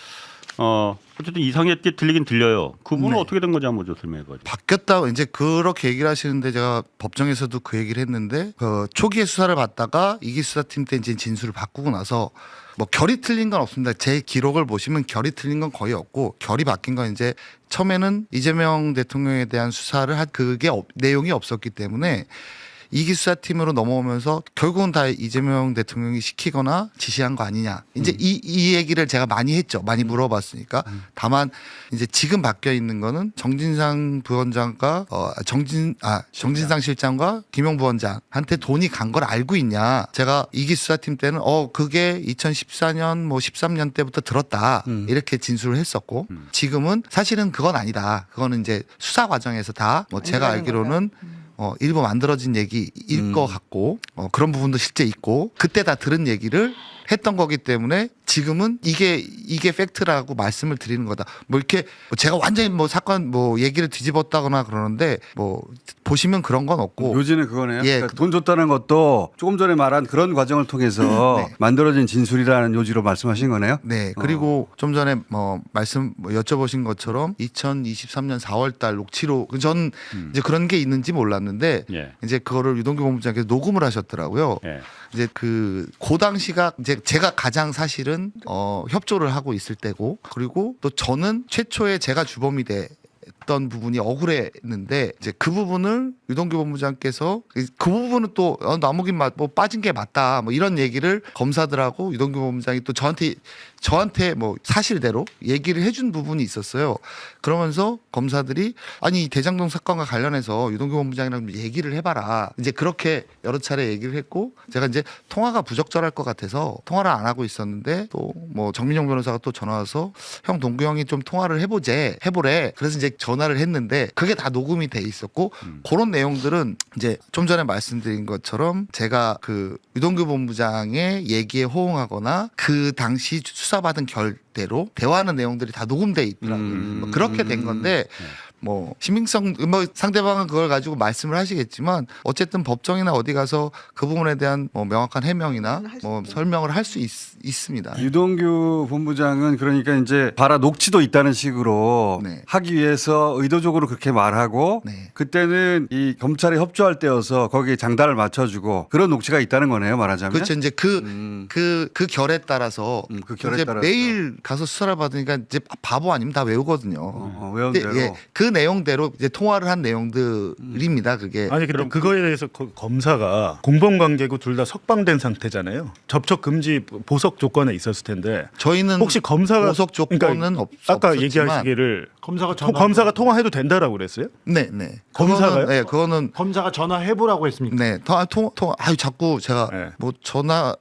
어쨌든 이상하게 들리긴 들려요. 그 부분은 네. 어떻게 된 건지 한번 좀 설명해 봐요. 바뀌었다고 이제 그렇게 얘기를 하시는데 제가 법정에서도 그 얘기를 했는데 그 초기에 수사를 받다가 이기 수사팀 때 이제 진술을 바꾸고 나서 뭐 결이 틀린 건 없습니다. 제 기록을 보시면 결이 틀린 건 거의 없고 결이 바뀐 건 이제 처음에는 이재명 대통령에 대한 수사를 한 그게 내용이 없었기 때문에 이기 수사팀으로 넘어오면서 결국은 다 이재명 대통령이 시키거나 지시한 거 아니냐. 이제 이 얘기를 제가 많이 했죠. 많이 물어봤으니까. 다만 이제 지금 바뀌어 있는 거는 정진상 부원장과 정진상 실장과 김용 부원장한테 돈이 간 걸 알고 있냐. 제가 이기 수사팀 때는 그게 2014년 뭐 13년 때부터 들었다. 이렇게 진술을 했었고 지금은 사실은 그건 아니다. 그거는 이제 수사 과정에서 다 뭐 제가 아니라는 알기로는 일부 만들어진 얘기일 것 같고 그런 부분도 실제 있고 그때 다 들은 얘기를 했던 거기 때문에 지금은 이게 팩트라고 말씀을 드리는 거다. 뭐 이렇게 제가 완전히 뭐 사건 뭐 얘기를 뒤집었다거나 그러는데 뭐 보시면 그런 건 없고 요지는 그거네요. 예, 그러니까 돈 줬다는 것도 조금 전에 말한 그런 과정을 통해서 네. 만들어진 진술이라는 요지로 말씀하신 거네요. 네. 그리고 좀 전에 여쭤보신 것처럼 2023년 4월 달 녹취로 전 이제 그런 게 있는지 몰랐는데 예. 이제 그거를 유동규 본부장께서 녹음을 하셨더라고요. 예. 이제 그 당시가 이제 제가 가장 사실은 협조를 하고 있을 때고 그리고 또 저는 최초에 제가 주범이 됐던 부분이 억울했는데 이제 그 부분을 유동규 본부장께서 그 부분은 또 나무긴 뭐 빠진 게 맞다 뭐 이런 얘기를 검사들하고 유동규 본부장이 또 저한테 뭐 사실대로 얘기를 해준 부분이 있었어요. 그러면서 검사들이 아니 이 대장동 사건과 관련해서 유동규 본부장이랑 좀 얘기를 해봐라. 이제 그렇게 여러 차례 얘기를 했고 제가 이제 통화가 부적절할 것 같아서 통화를 안 하고 있었는데 또 뭐 정민용 변호사가 또 전화 와서 형 동규 형이 좀 통화를 해보래. 그래서 이제 전화를 했는데 그게 다 녹음이 돼 있었고 그런 내용들은 이제 좀 전에 말씀드린 것처럼 제가 그 유동규 본부장의 얘기에 호응하거나 그 당시 수사받은 결대로 대화하는 내용들이 다 녹음돼 있더라고요. 뭐 그렇게 된 건데 뭐 신빙성 뭐 상대방은 그걸 가지고 말씀을 하시겠지만 어쨌든 법정이나 어디 가서 그 부분에 대한 뭐 명확한 해명이나 뭐 설명을 할 수 있습니다. 유동규 본부장은 그러니까 이제 봐라 녹취도 있다는 식으로 네. 하기 위해서 의도적으로 그렇게 말하고 네. 그때는 이 검찰에 협조할 때여서 거기에 장단을 맞춰주고 그런 녹취가 있다는 거네요. 말하자면. 그렇죠. 이제 그 결에 따라서 그 결에 이제 따라서. 매일 가서 수사를 받으니까 이제 바보 아니면 다 외우거든요. 외운 근데 대로. 그 내용대로 이제 통화를 한 내용들입니다. 그게 아니 근데 그거에 대해서 검사가 공범관계고 둘 다 석방된 상태잖아요. 접촉 금지 보석 조건에 있었을 텐데 저희는 혹시 검사가 보석 조건은 그러니까 아까 없었지만 얘기하시기를 검사가 통화해도 된다라고 그랬어요? 네. 검사가요? 그거는 검사가 전화해보라고 했습니까? 네. 통화 자꾸 제가 네. 뭐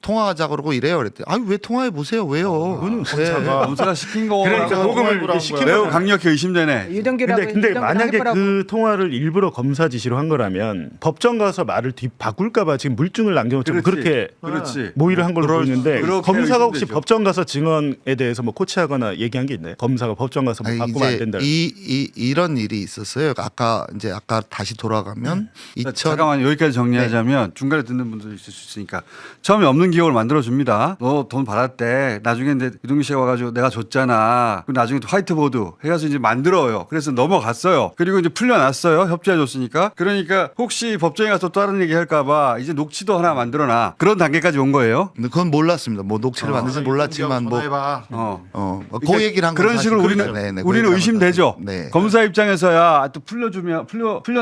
통화하자 그러고 이래요. 그랬더니 왜 통화해 보세요? 왜요? 검사가 시킨 거 그러니까 녹음을 통화해보라고 시키면 매우 강력히 의심되네. 유동규라고 근데 유동규랑 만약에 해보라고. 그 통화를 일부러 검사 지시로 한 거라면 법정 가서 말을 바꿀까봐 지금 물증을 남겨놓고 그렇게 그렇지. 모의를 한 걸로 보이는데 그렇게 검사가 혹시 의심되죠. 법정 가서 증언에 대해서 뭐 코치하거나 얘기한 게 있나요? 검사가 법정 가서 뭐 아니, 바꾸면 안 이제 된다. 이런 일이 있었어요. 아까 다시 돌아가면 잠깐만 여기까지 정리하자면 중간에 듣는 분들 있을 수 있으니까 처음에 없는 기억을 만들어줍니다. 너 돈 받았대. 나중에 이제 유동규 씨가 와가지고 내가 줬잖아. 그리고 나중에 또 화이트보드 해가지고 이제 만들어요. 그래서 넘어가. 갔어요. 그리고 이제 풀려났어요. 협조해줬으니까. 그러니까 혹시 법정에 가서 또 다른 얘기 할까봐 이제 녹취도 하나 만들어놔. 그런 단계까지 온 거예요. 근데 그건 몰랐습니다. 뭐 녹취를 만든지 몰랐지만 뭐 그 얘기를 한 그런 건 식으로 사실 우리는 그렇죠. 네, 그 우리는 얘기를 의심되죠. 네. 검사 입장에서야 또 풀려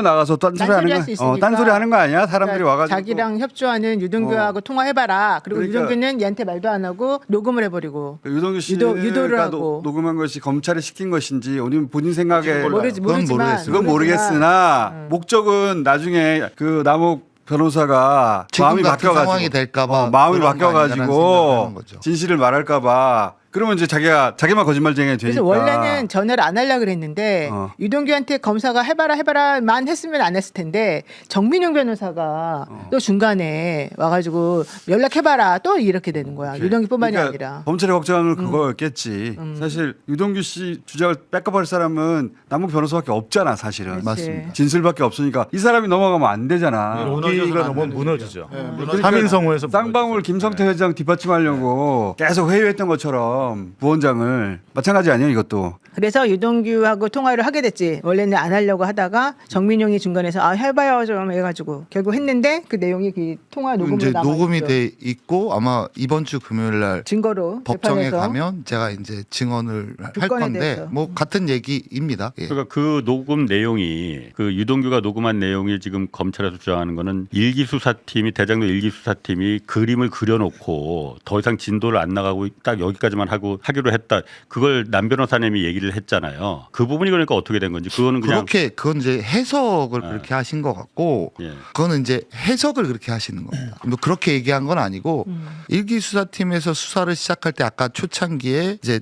나가서 딴소리 하는 할 수 거, 있으니까. 딴소리 하는 거 아니야? 사람들이 그러니까 와가지고 자기랑 협조하는 유동규하고 통화해봐라. 그리고 그러니까. 유동규는 얘한테 말도 안 하고 녹음을 해버리고. 유동규 씨가 유도를 하고. 녹음한 것이 검찰이 시킨 것인지 우리는 본인 생각에 그건 모르겠어요. 그건 모르겠으나 목적은 나중에 그 남욱 변호사가 지금 마음이 같은 바뀌어가지고 상황이 될까봐 마음이 그런 거 아니냐는 생각을 바뀌어가지고 하는 거죠. 진실을 말할까봐 그러면 이제 자기만 거짓말쟁이가 되니까. 그래서 원래는 전화를 안 하려고 그랬는데 유동규한테 검사가 해봐라만 했으면 안 했을 텐데 정민용 변호사가 또 중간에 와가지고 연락해봐라 또 이렇게 되는 거야. 유동규뿐만이 그러니까 아니라. 검찰의 걱정은 그거였겠지. 사실 유동규 씨 주장을 백업할 사람은 남욱 변호사밖에 없잖아, 사실은. 그렇지. 맞습니다. 진술밖에 없으니까 이 사람이 넘어가면 안 되잖아. 여기가 너무 무너지죠. 그러니까 3인성호에서 쌍방울 김성태 회장 뒷받침하려고 계속 회유했던 것처럼 부원장을 마찬가지 아니에요, 이것도. 그래서 유동규하고 통화를 하게 됐지. 원래는 안 하려고 하다가 정민용이 중간에서 해봐요 좀 해가지고 결국 했는데 그 내용이 그 통화 이제 녹음으로 남아 녹음이 있죠. 돼 있고 아마 이번 주 금요일 날 증거로 법정에 재판에서. 가면 제가 이제 증언을 할 주권에 건데 대해서. 뭐 같은 얘기입니다. 예. 그러니까 그 녹음 내용이 그 유동규가 녹음한 내용이 지금 검찰에서 주장하는 거는 일기 수사팀이 대장동 일기 수사팀이 그림을 그려놓고 더 이상 진도를 안 나가고 딱 여기까지만 하기로 했다. 그걸 남 변호사님이 얘기를 했잖아요. 그 부분이 그러니까 어떻게 된 건지 그거는 그냥 그건 이제 해석을 그렇게 하신 것 같고 예. 그거는 이제 해석을 그렇게 하시는 겁니다. 뭐 그렇게 얘기한 건 아니고 일기 수사팀에서 수사를 시작할 때 아까 초창기에 이제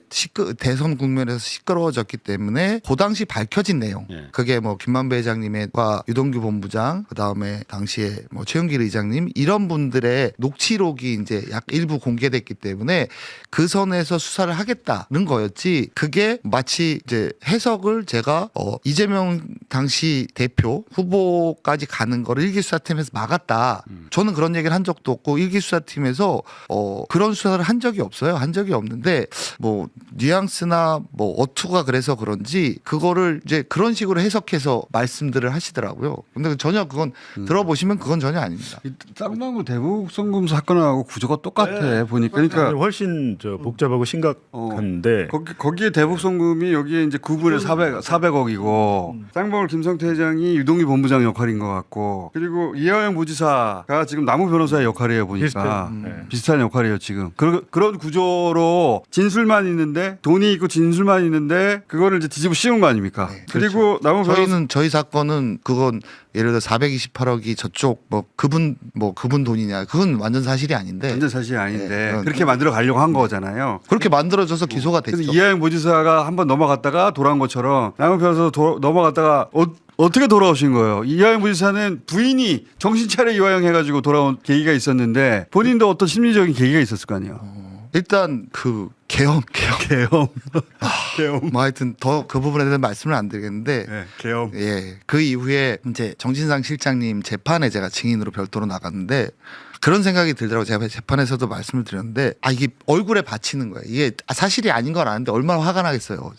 대선 국면에서 시끄러워졌기 때문에 그 당시 밝혀진 내용 예. 그게 뭐 김만배 회장님과 유동규 본부장 그다음에 당시에 뭐 최영길 의장님 이런 분들의 녹취록이 이제 약 일부 공개됐기 때문에 그 선에서 수사를 하겠다는 거였지 그게 마치 이제 해석을 제가 이재명 당시 대표 후보까지 가는 거를 일기수사팀에서 막았다. 저는 그런 얘기를 한 적도 없고 일기수사팀에서 그런 수사를 한 적이 없어요. 한 적이 없는데 뭐 뉘앙스나 뭐 어투가 그래서 그런지 그거를 이제 그런 식으로 해석해서 말씀들을 하시더라고요. 근데 전혀 그건 들어보시면 그건 전혀 아닙니다. 이 쌍방울 대북 송금 사건하고 구조가 똑같아 보니까. 그러니까 훨씬 복잡하고 심각한데 거기에 대북 송금이 여기에 이제 9분의 400억이고 쌍방울 김성태 회장이 유동규 본부장 역할인 것 같고 그리고 이하영 부지사가 지금 남욱 변호사의 역할이에요 보니까 비슷한 역할이에요 지금. 그런 구조로 진술만 있는데 돈이 있고 진술만 있는데 그거를 이제 뒤집어 씌운 거 아닙니까? 네, 그리고 남욱 변호사 저희 사건은 그건 예를 들어 428억이 저쪽 뭐 그분 돈이냐 그건 완전 사실이 아닌데 완전 사실이 아닌데 네, 그렇게 만들어 가려고 한 거잖아요. 그렇게 만들어져서 기소가 됐죠. 그래서 이하영 부지사가 한번 넘어갔다가 돌아온 것처럼 남욱 변호사 넘어갔다가 어떻게 돌아오신 거예요? 이하영 부지사는 부인이 정신 차려 이하영 해가지고 돌아온 계기가 있었는데 본인도 어떤 심리적인 계기가 있었을 거 아니에요. 일단 그 계엄. 계엄. 뭐 하여튼 더 그 부분에 대해서 말씀을 안 드리겠는데 네, 계엄. 예. 그 이후에 이제 정진상 실장님 재판에 제가 증인으로 별도로 나갔는데 그런 생각이 들더라고요. 제가 재판에서도 말씀을 드렸는데 이게 얼굴에 받치는 거예요. 이게 사실이 아닌 건 아는데 얼마나 화가 나겠어요.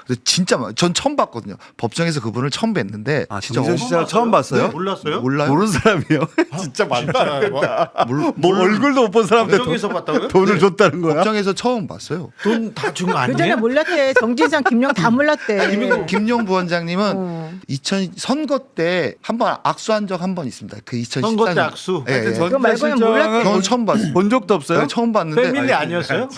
근데 진짜 전 처음 봤거든요. 법정에서 그분을 처음 뵀는데 진짜 정진상 시장을 처음 봤어요? 몰랐어요? 몰라요. 모르는 사람이요? 진짜 말도 안 된다. 뭐 얼굴도 못 본 사람한테 법정에서 봤다고요? 돈을 줬다는 거야? 법정에서 처음 봤어요. 돈 다 준 거 그 전에 아니에요? 몰랐대. 정진상, 김용 다 몰랐대. 김용 부원장님은 2000 선거 때 한번 악수한 적 한 번 있습니다. 그 2014년 선거 때 악수? 예, 예. 그거 말고는 몰랐대. 저는 처음 봤어요. 본 적도 없어요? 네, 처음 봤는데 패밀리 아니었어요?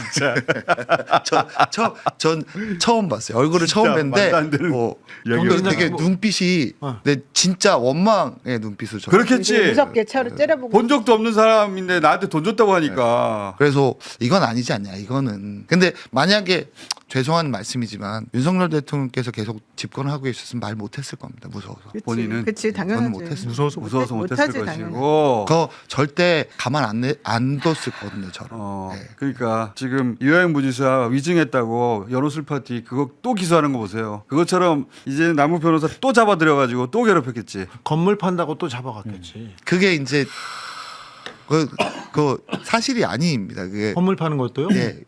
전 처음 봤어요. 얼굴을 처음 말도 안 뵀는데 되는 근데 되게 눈빛이 근데 진짜 원망의 눈빛으로 저. 그렇겠지. 무섭게 차로 째려보고. 본 적도 없는 사람인데 나한테 돈 줬다고 하니까. 그래서 이건 아니지 않냐 이거는. 근데 만약에 죄송한 말씀이지만 윤석열 대통령께서 계속 집권하고 있었으면 말 못했을 겁니다. 무서워서. 본인은 그치 당연하지. 저는 못했어요. 무서워서 무서워서 못했을 못하지, 것이고. 그거 절대 가만 안 뒀을 거거든요. 저는. 네. 그러니까 지금 이하영 부지사 위증했다고 연호술 파티 그거 또 기소하는 거 보세요. 그것처럼 이제 남욱 변호사 또 잡아들여가지고 또 괴롭혔겠지. 건물 판다고 또 잡아갔겠지. 그게 이제 그 사실이 아닙니다. 그게 건물 파는 것도요? 예,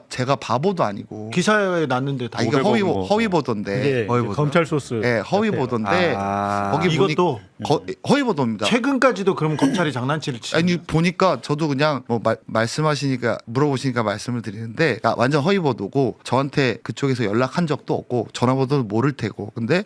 제가 바보도 아니고. 기사에 났는데 다. 이게 허위 보도인데. 이게 허위 보도? 검찰 소스. 예, 허위 같아요. 보도인데 아. 거기 이것도 허위 보도입니다. 최근까지도 그럼 검찰이 장난치를 치. 아니 보니까 저도 그냥 뭐 말씀하시니까 물어보시니까 말씀을 드리는데 완전 허위 보도고 저한테 그쪽에서 연락한 적도 없고 전화번호도 모를 테고 근데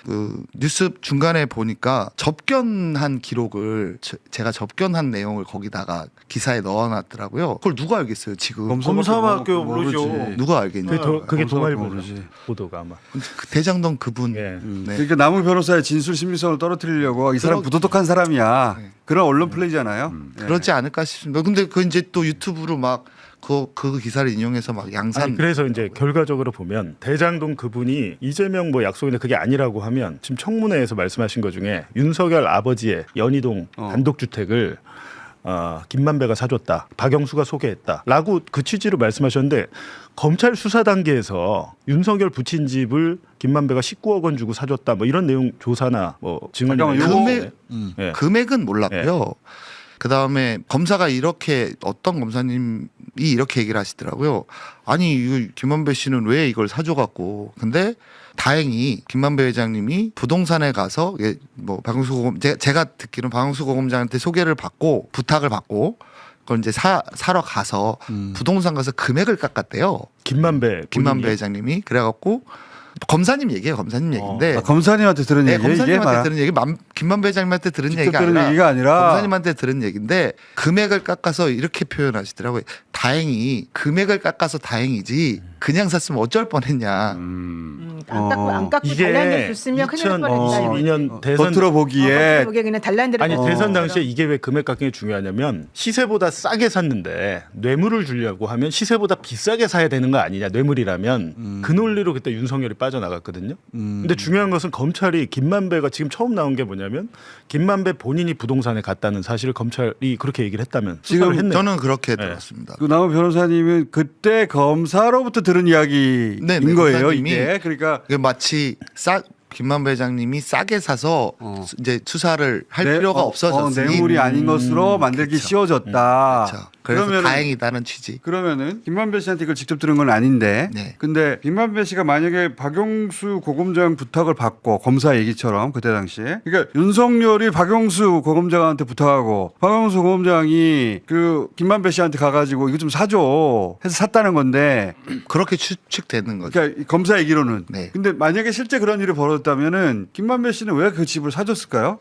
그 뉴스 중간에 보니까 접견한 기록을 제가 접견한 내용을 거기다가 기사에 넣어놨더라고요. 그걸 누가 알겠어요 지금? 검사밖에 모르지. 모르죠. 누가 알겠냐? 그게 검사밖에 동아일보 모르지. 보도가 아마. 그 대장동 그분. 예. 네. 그러니까 남욱 변호사의 진술 신빙성을 떨어뜨리려고 이 사람 부도덕한 사람이야. 네. 그런 언론 플레이잖아요. 네. 그러지 않을까 싶습니다. 근데 그 이제 또 유튜브로 막 그 기사를 인용해서 막 양산. 아니, 그래서 이제 결과적으로 보면 대장동 그분이 이재명 뭐 약속인데 그게 아니라고 하면 지금 청문회에서 말씀하신 것 중에 윤석열 아버지의 연희동 단독주택을 김만배가 사줬다. 박영수가 소개했다라고 그 취지로 말씀하셨는데 검찰 수사 단계에서 윤석열 부친 집을 김만배가 19억 원 주고 사줬다. 뭐 이런 내용 조사나 뭐 증언이 잠깐만, 예. 금액은 몰랐고요. 그 다음에 검사가 어떤 검사님이 이렇게 얘기를 하시더라고요. 아니 이거 김만배 씨는 왜 이걸 사줘갖고 근데 다행히 김만배 회장님이 부동산에 가서 뭐 박영수 고검 제가 듣기로는 박영수 고검장한테 소개를 받고 부탁을 받고 그걸 이제 사러 가서 부동산 가서 금액을 깎았대요. 김만배 회장님이 그래갖고 검사님 얘기예요. 검사님 얘기인데. 검사님한테 들은 네, 얘기. 검사님한테 들은 얘기, 김만배 회장님한테 들은 직접 얘기가 들은 아니라, 얘기가 아니라 검사님한테 들은 얘기인데 금액을 깎아서 이렇게 표현하시더라고요. 다행히 금액을 깎아서 다행이지 그냥 샀으면 어쩔 뻔했냐. 안 깎고 달란대로 줬으면 큰일 날 뻔했다. 2022년 대선 겉으로 보기에 거기에 그냥 달란대로. 아니 대선 당시에 이게 왜 금액 깎는 게 중요하냐면 시세보다 싸게 샀는데 뇌물을 주려고 하면 시세보다 비싸게 사야 되는 거 아니냐 뇌물이라면 그 논리로 그때 윤석열이 빠져나갔거든요. 근데 중요한 것은 검찰이 김만배가 지금 처음 나온 게 뭐냐면 김만배 본인이 부동산에 갔다는 사실을 검찰이 그렇게 얘기를 했다면 수사를 했네요. 저는 그렇게 들었습니다. 그 남욱 변호사님은 그때 검사로부터 들은 이야기인 네, 거예요. 검사님이 이게 그러니까 마치 김만배 회장님이 싸게 사서 이제 수사를 할 필요가 없어졌으니 뇌물이 아닌 것으로 만들기 그렇죠. 쉬워졌다. 그렇죠. 그래서 그러면은- 다행이다는 취지. 그러면은 김만배 씨한테 이걸 직접 들은 건 아닌데, 네. 근데 김만배 씨가 만약에 박영수 고검장 부탁을 받고 검사 얘기처럼 그때 당시에, 그러니까 윤석열이 박영수 고검장한테 부탁하고 박영수 고검장이 그 김만배 씨한테 가가지고 이거 좀 사줘 해서 샀다는 건데, 그렇게 추측되는 거죠. 그러니까 검사 얘기로는. 네. 근데 만약에 실제 그런 일이 벌어졌다면은 김만배 씨는 왜 그 집을 사줬을까요?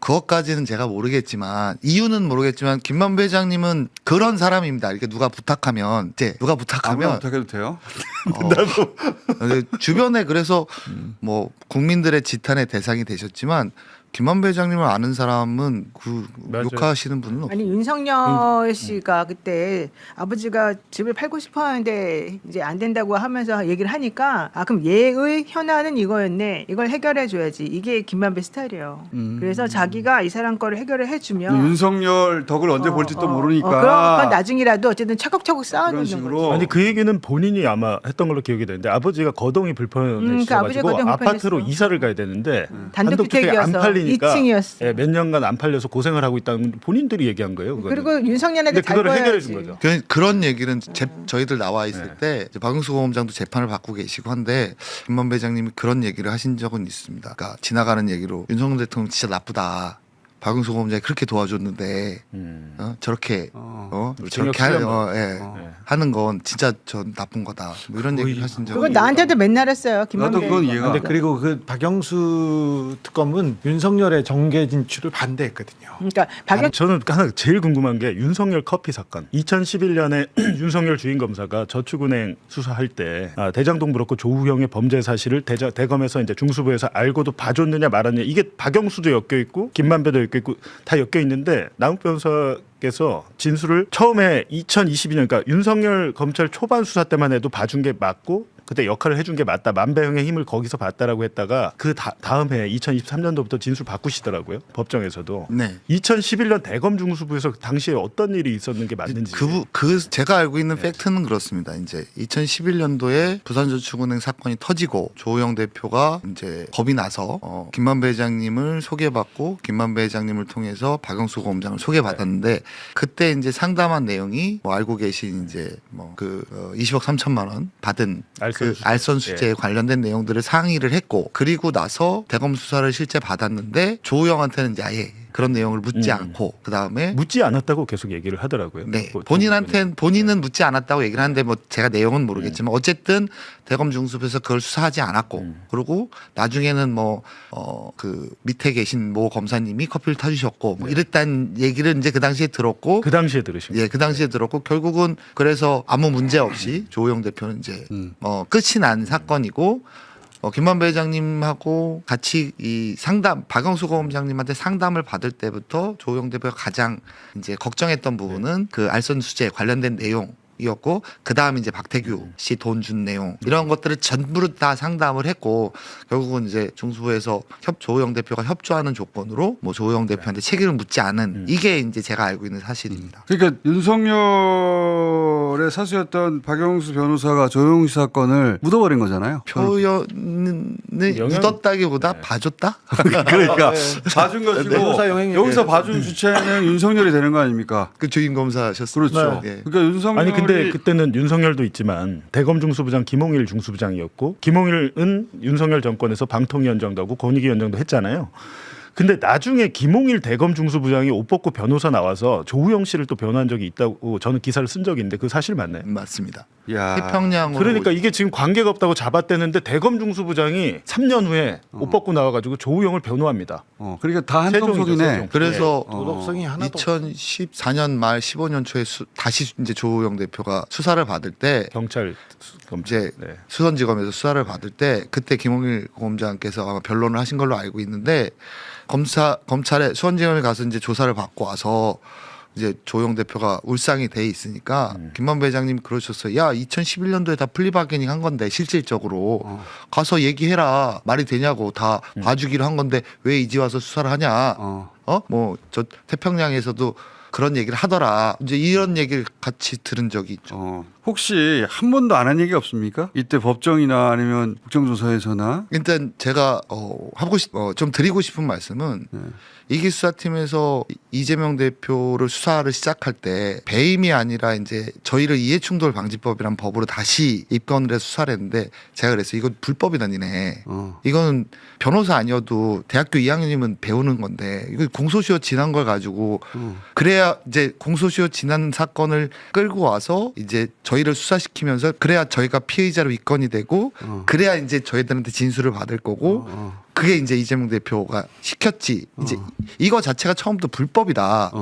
그것까지는 제가 모르겠지만 이유는 모르겠지만 김만배 회장님은 그런 사람입니다. 이렇게 누가 부탁하면 아무나 부탁하면 부탁해도 돼요? 주변에 그래서 뭐 국민들의 지탄의 대상이 되셨지만 김만배 회장님을 아는 사람은 그 맞아요. 욕하시는 분은 없어요. 아니 윤석열 씨가 그때 아버지가 집을 팔고 싶어 하는데 이제 안 된다고 하면서 얘기를 하니까 그럼 얘의 현안은 이거였네. 이걸 해결해 줘야지. 이게 김만배 스타일이에요. 그래서 자기가 이 사람 거를 해결을 해주면 윤석열 덕을 언제 볼지도 모르니까. 그럼 나중이라도 어쨌든 차곡차곡 그런 쌓아놓는 식으로. 거죠. 아니 그 얘기는 본인이 아마 했던 걸로 기억이 되는데 아버지가 거동이 그 아버지가 불편해지셔가지고 거동이 아파트로 불편했어. 이사를 가야 되는데 단독주택이어서 안 팔리니까 2층이었어. 예, 몇 년간 안 팔려서 고생을 하고 있다는 본인들이 얘기한 거예요. 그거는. 그리고 윤석열한테 근데 잘 그걸 해결해 보여야지. 준 거죠. 그런 얘기는 저희들 나와 있을 때 이제 박영수 고검장도 재판을 받고 계시고 한데 김만배 회장님이 그런 얘기를 하신 적은 있습니다. 그러니까 지나가는 얘기로 윤석열 대통령 진짜 나쁘다. 박영수 고검장이 그렇게 도와줬는데 저렇게 저렇게 하는 건 진짜 전 나쁜 거다. 뭐 이런 얘기를 하신 적이 그건 나한테도 맨날 했어요. 김만배. 나도 그건 이해가. 근데 그리고 그 박영수 특검은 윤석열의 정계 진출을 반대했거든요. 그러니까 박영 저는 하나 제일 궁금한 게 윤석열 커피 사건. 2011년에 윤석열 주인 검사가 저축은행 수사할 때 대장동 브로커 조우형의 범죄 사실을 대검에서 이제 중수부에서 알고도 봐줬느냐 말았느냐 이게 박영수도 엮여 있고 김만배도 엮여 있고 다 엮여 있는데 남욱 변호사께서 진술을 처음에 2022년 그러니까 윤석열 검찰 초반 수사 때만 해도 봐준 게 맞고 그때 역할을 해준 게 맞다. 만배형의 힘을 거기서 봤다라고 했다가 그 다음 해 2023년도부터 진술 바꾸시더라고요. 법정에서도. 네. 2011년 대검 중수부에서 당시에 어떤 일이 있었는 게 맞는지. 제가 알고 있는 팩트는 그렇습니다. 이제 2011년도에 부산저축은행 사건이 터지고 조호영 대표가 이제 겁이 나서 김만배 회장님을 소개받고 김만배 회장님을 통해서 박영수 검장을 소개받았는데 그때 이제 상담한 내용이 뭐 알고 계신 이제 뭐 20억 3천만 원 받은 그 알선 수재에 관련된 내용들을 상의를 했고 그리고 나서 대검 수사를 실제 받았는데 조호영한테는 이제 아예 그런 내용을 묻지 않고 그 다음에 묻지 않았다고 계속 얘기를 하더라고요. 네, 본인은 묻지 않았다고 얘기를 하는데 뭐 제가 내용은 모르겠지만 어쨌든 대검 중수부에서 그걸 수사하지 않았고 그리고 나중에는 뭐 그 밑에 계신 모 검사님이 커피를 타주셨고 뭐 이랬다는 얘기를 이제 그 당시에 들었고 그 당시에 들으신 거예요. 예, 그 당시에 들었고 결국은 그래서 아무 문제 없이 조호영 대표는 이제 끝이 난 사건이고. 김만배 회장님하고 같이 이 상담 박영수 검장님한테 상담을 받을 때부터 조호영 대표가 가장 이제 걱정했던 부분은 그 알선 수재 관련된 내용이었고 그 다음 이제 박태규 씨 돈 준 내용 이런 것들을 전부 다 상담을 했고 결국은 이제 중수부에서 조호영 대표가 협조하는 조건으로 뭐 조호영 대표한테 책임을 묻지 않은 이게 이제 제가 알고 있는 사실입니다. 그러니까 윤석열의 사수였던 박영수 변호사가 조호영 씨 사건을 묻어버린 거잖아요. 표현을 묻었다기보다 봐줬다? 그러니까 봐준 것이고 변호사 영향력. 여기서 봐준 주체는 윤석열이 되는 거 아닙니까? 그 주임 검사셨습니다. 그렇죠. 예. 그러니까 윤석열이 아니 근데 그때는 윤석열도 있지만 대검 중수부장 김홍일 중수부장이었고 김홍일은 윤석열 정권에서 방통위원장도 하고 권익위원장도 했잖아요. 근데 나중에 김홍일 대검 중수부장이 옷 벗고 변호사 나와서 조우영 씨를 또 변호한 적이 있다고 저는 기사를 쓴 적이 있는데 그 사실 맞나요? 맞습니다. 야. 태평양으로 그러니까 이게 지금 관계가 없다고 잡았대는데 대검 중수부장이 3년 후에 옷 벗고 나와가지고 조우영을 변호합니다. 그러니까 다 한통속이네. 그래서 도덕성이 하나도 2014년 말 15년 초에 다시 이제 조호영 대표가 수사를 받을 때 경찰 이제 네. 수원지검에서 수사를 받을 때 그때 김홍일 검장께서 아마 변론을 하신 걸로 알고 있는데 검찰에 수원지검에 가서 이제 조사를 받고 와서 이제 조호영 대표가 울상이 돼 있으니까 김만배 회장님이 그러셨어요. 야 2011년도에 다 플리바게닝 한 건데 실질적으로 가서 얘기해라. 말이 되냐고 다 봐주기로 한 건데 왜 이제 와서 수사를 하냐. 뭐 저 태평양에서도 그런 얘기를 하더라. 이제 이런 얘기를 같이 들은 적이 있죠. 혹시 한 번도 안 한 얘기 없습니까? 이때 법정이나 아니면 국정조사에서나? 일단 제가 좀 드리고 싶은 말씀은 이기 수사팀에서 이재명 대표를 수사를 시작할 때 배임이 아니라 이제 저희를 이해충돌 방지법이란 법으로 다시 입건을 해서 수사를 했는데 제가 그랬어요. 이건 불법이다 니네. 이거는 변호사 아니어도 대학교 2학년이면 배우는 건데 이거 공소시효 지난 걸 가지고 그래야 이제 공소시효 지난 사건을 끌고 와서 이제 저희를 수사시키면서 그래야 저희가 피의자로 입건이 되고 그래야 이제 저희들한테 진술을 받을 거고 그게 이제 이재명 대표가 시켰지. 이제 이거 자체가 처음부터 불법이다.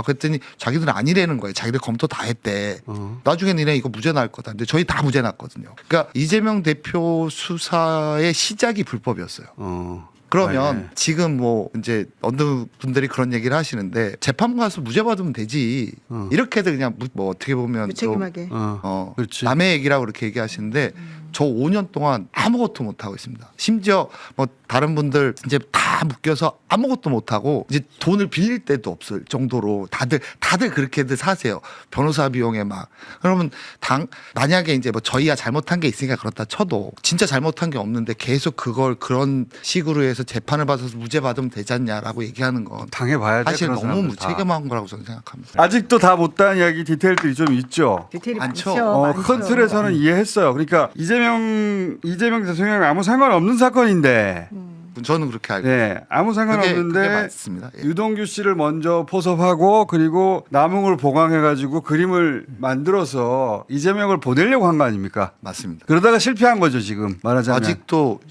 그랬더니 자기들은 아니라는 거예요. 자기들 검토 다 했대. 나중에 니네 이거 무죄 날 거다. 근데 저희 다 무죄 났거든요. 그러니까 이재명 대표 수사의 시작이 불법이었어요. 그러면 지금 뭐 이제 어느 분들이 그런 얘기를 하시는데 재판 가서 무죄 받으면 되지. 이렇게들 그냥 뭐 어떻게 보면 무책임하게. 그렇지. 남의 얘기라고 그렇게 얘기하시는데 저 5년 동안 아무것도 못 하고 있습니다. 심지어 뭐 다른 분들 이제 다 묶여서 아무것도 못 하고 이제 돈을 빌릴 때도 없을 정도로 다들 그렇게들 사세요. 변호사 비용에 막. 그러면 만약에 이제 뭐 저희야 잘못한 게 있으니까 그렇다 쳐도 진짜 잘못한 게 없는데 계속 그걸 그런 식으로 해서 재판을 받아서 무죄 받으면 되지 않냐라고 얘기하는 건 당해봐야 돼. 사실 그런 너무 사람들 다. 무책임한 거라고 저는 생각합니다. 아직도 다 못다한 이야기 디테일들이 좀 있죠. 디테일이 많죠. 많죠. 큰 틀에서는 이해했어요. 그러니까 이재명 대통령이랑 아무 상관없는 사건인데 저는 그렇게 알고 네, 아무 그게 상관없는데 맞습니다. 예. 유동규 씨를 먼저 포섭하고 그리고 남웅을 보강해가지고 그림을 만들어서 이재명을 보내려고 한 거 아닙니까? 맞습니다. 그러다가 실패한 거죠 지금 말하자면. 아직도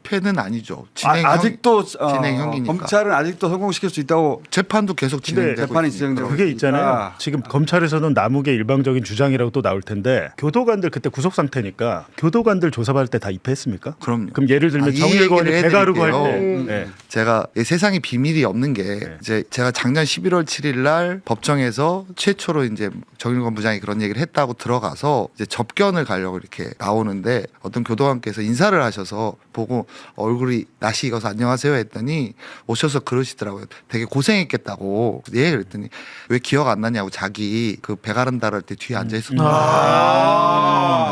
실패는 아니죠. 아직도 진행형이니까. 검찰은 아직도 성공시킬 수 있다고. 재판도 계속 진행되고 재판이 있으니까. 진행되고 그게 있잖아요. 아. 지금 검찰에서는 남욱의 일방적인 주장이라고 또 나올 텐데 교도관들 그때 구속 상태니까 교도관들 조사받을 때 다 입회했습니까? 그럼요. 그럼 예를 들면 이 정일권이 얘기를 배가르고 할 해드릴게요. 때 제가 이 세상에 비밀이 없는 게 네. 이제 제가 작년 11월 7일 날 법정에서 최초로 이제 정일권 부장이 그런 얘기를 했다고 들어가서 이제 접견을 가려고 이렇게 나오는데 어떤 교도관께서 인사를 하셔서 보고 얼굴이 낯이 익어서 안녕하세요 했더니 오셔서 그러시더라고요. 되게 고생했겠다고. 예 그랬더니 왜 기억 안 나냐고 자기 그 배가른다 할 때 뒤에 앉아 있었던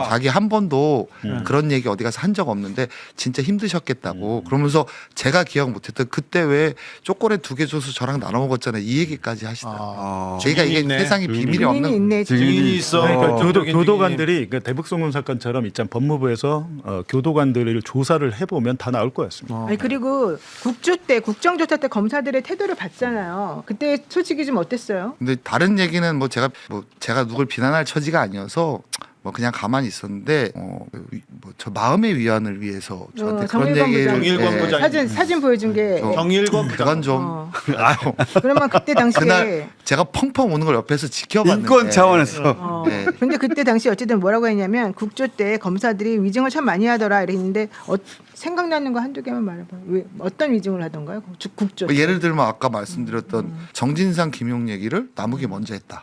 자기 한 번도 그런 얘기 어디 가서 한 적 없는데 진짜 힘드셨겠다고 그러면서 제가 기억 못했던 그때 왜 초콜릿 2개 줘서 저랑 나눠 먹었잖아요 이 얘기까지 하시더라고요. 저희가 이게 있네. 세상에 비밀이 없는 증인이 있네. 증인이 있어. 그러니까 증인이. 교도관들이 그 대북송금 사건처럼 있잖아 법무부에서 교도관들을 조사를 해보면 다 나올 거였습니다. 아니 그리고 국조 때 국정조사 때 검사들의 태도를 봤잖아요. 그때 솔직히 좀 어땠어요? 근데 다른 얘기는 뭐 제가 누굴 비난할 처지가 아니어서 뭐 그냥 가만히 있었는데 뭐 저 마음의 위안을 위해서 저한테 그런 정일권 얘기를 부장. 정일권 예, 부장. 사진 보여준 게 정일권 그건 좀 어. 그러면 그때 당시에 그날 제가 펑펑 우는 걸 옆에서 지켜봤는데 인권 차원에서. 네. 근데 그때 당시 어쨌든 뭐라고 했냐면 국조 때 검사들이 위증을 참 많이 하더라 이랬는데 생각나는 거 한두 개만 말해봐. 왜 어떤 위증을 하던가요? 국조 뭐 때. 예를 들면 아까 말씀드렸던 정진상 김용 얘기를 남욱이 먼저 했다.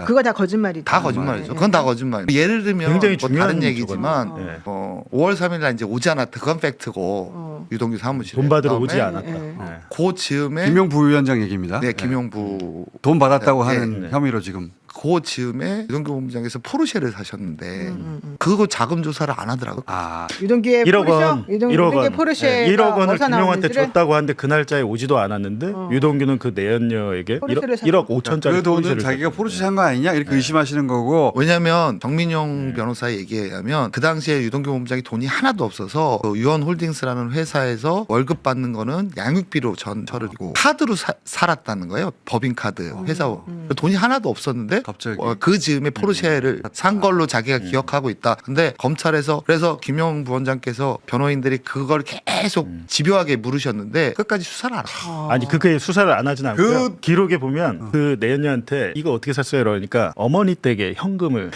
그거 다 거짓말이다. 다 거짓말이죠. 그건 다 거짓말이에요. 예를 들면 굉장히 뭐 중요한 다른 얘기지만 저거는. 네. 5월 3일 날 이제 오지 않았다. 그건 팩트고 유동규 사무실에 돈 받으러 그다음에 오지 않았다. 예. 네. 그 즈음에 김용 부위원장 얘기입니다. 네 김용부 돈 받았다고 네, 하는 네. 혐의로 지금. 그 즈음에 유동규 본부장께서 포르쉐를 사셨는데 그거 자금 조사를 안 하더라고요. 아, 유동규의 1억 포르쉐, 원, 1억 유동규의 원, 포르쉐가 1억 원을 어디서 김용한테 나왔는지를 줬다고 하는데 그 날짜에 오지도 않았는데 유동규는 그 내연녀에게 포르쉐를 1억 5천짜리 그 돈은 자기가 포르쉐 산 거 아니냐 이렇게 의심하시는 거고. 왜냐하면 정민용 변호사의 얘기에 의하면 그 당시에 유동규 본부장이 돈이 하나도 없어서 그 유언홀딩스라는 회사에서 월급 받는 거는 양육비로 전처를 주고 카드로 살았다는 거예요. 법인카드 회사 돈이 하나도 없었는데 갑자기. 그 즈음에 포르쉐를 산 걸로 자기가 기억하고 있다. 근데 검찰에서 그래서 김용 부원장께서 변호인들이 그걸 계속 집요하게 물으셨는데 끝까지 수사를 안 하고 아니 그게 수사를 안 하진 않고요. 기록에 보면 그 내연녀한테 이거 어떻게 샀어요? 그러니까 어머니 댁에 현금을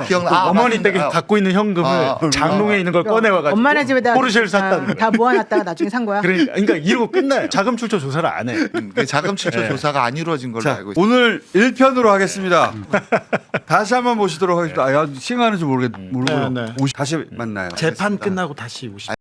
기억나. 어머니 댁에 갖고 있는 현금을 장롱에 있는 걸 꺼내와가지고 엄마네 집에다 포르쉐를 샀다는 다 모아놨다가 나중에 산 거야. 그러니까 이러고 끝나요. 자금 출처 조사를 안 해. 그 자금 출처 조사가 안 이루어진 걸로 자, 알고 있어요. 오늘 1편으로 하겠습니다. 다시 한번 모시도록 하겠습니다. 아, 시간은 좀 모르고 네, 네. 다시 만나요. 재판 끝나고 다시 오시죠.